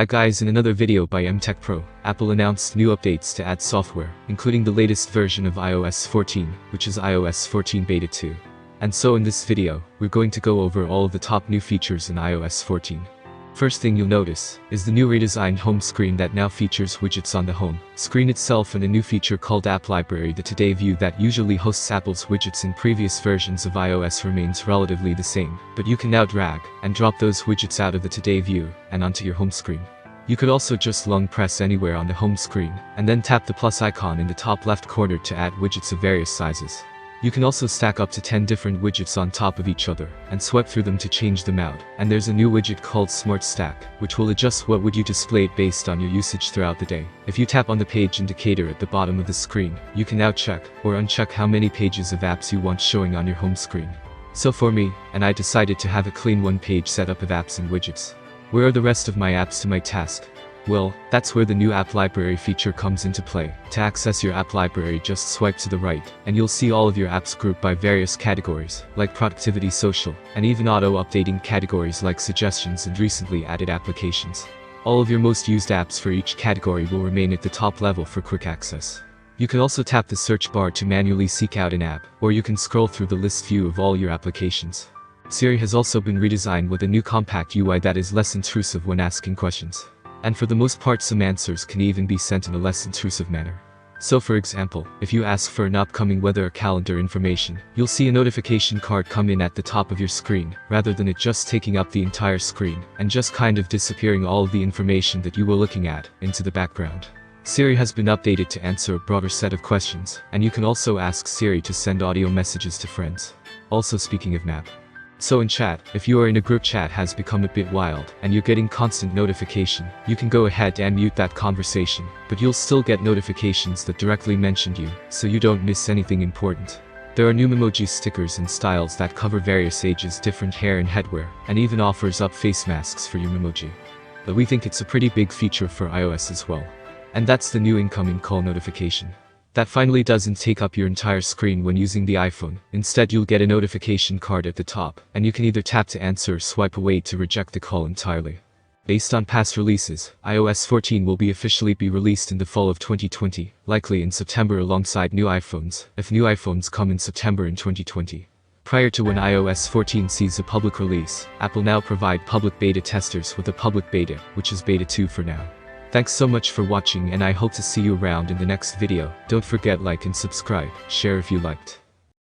Hi guys, in another video by MTech Pro, Apple announced new updates to add software, including the latest version of iOS 14, which is iOS 14 Beta 2. And so in this video, we're going to go over all of the top new features in iOS 14. First thing you'll notice is the new redesigned home screen that now features widgets on the home screen itself and a new feature called App Library. The Today view that usually hosts Apple's widgets in previous versions of iOS remains relatively the same, but you can now drag and drop those widgets out of the Today view and onto your home screen. You could also just long press anywhere on the home screen and then tap the plus icon in the top left corner to add widgets of various sizes. You can also stack up to 10 different widgets on top of each other and swipe through them to change them out. And there's a new widget called Smart Stack, which will adjust what would you display based on your usage throughout the day. If you tap on the page indicator at the bottom of the screen, you can now check or uncheck how many pages of apps you want showing on your home screen. So for me, I decided to have a clean one-page setup of apps and widgets. Where are the rest of my apps to my task? Well, that's where the new App Library feature comes into play. To access your app library, just swipe to the right, and you'll see all of your apps grouped by various categories, like productivity, social, and even auto-updating categories like suggestions and recently added applications. All of your most used apps for each category will remain at the top level for quick access. You can also tap the search bar to manually seek out an app, or you can scroll through the list view of all your applications. Siri has also been redesigned with a new compact UI that is less intrusive when asking questions. And for the most part, some answers can even be sent in a less intrusive manner. So for example, if you ask for an upcoming weather or calendar information, you'll see a notification card come in at the top of your screen, rather than it just taking up the entire screen, and just kind of disappearing all of the information that you were looking at into the background. Siri has been updated to answer a broader set of questions, and you can also ask Siri to send audio messages to friends. Also speaking of map. So in chat, if you are in a group chat has become a bit wild, and you're getting constant notification, you can go ahead and mute that conversation, but you'll still get notifications that directly mentioned you, so you don't miss anything important. There are new Memoji stickers and styles that cover various ages, different hair and headwear, and even offers up face masks for your Memoji. But we think it's a pretty big feature for iOS as well. And that's the new incoming call notification. That finally doesn't take up your entire screen when using the iPhone. Instead, you'll get a notification card at the top, and you can either tap to answer or swipe away to reject the call entirely. Based on past releases, iOS 14 will officially be released in the fall of 2020, likely in September alongside new iPhones, if new iPhones come in September in 2020. Prior to when iOS 14 sees a public release, Apple now provide public beta testers with a public beta, which is Beta 2 for now. Thanks so much for watching, and I hope to see you around in the next video. Don't forget like and subscribe, share if you liked.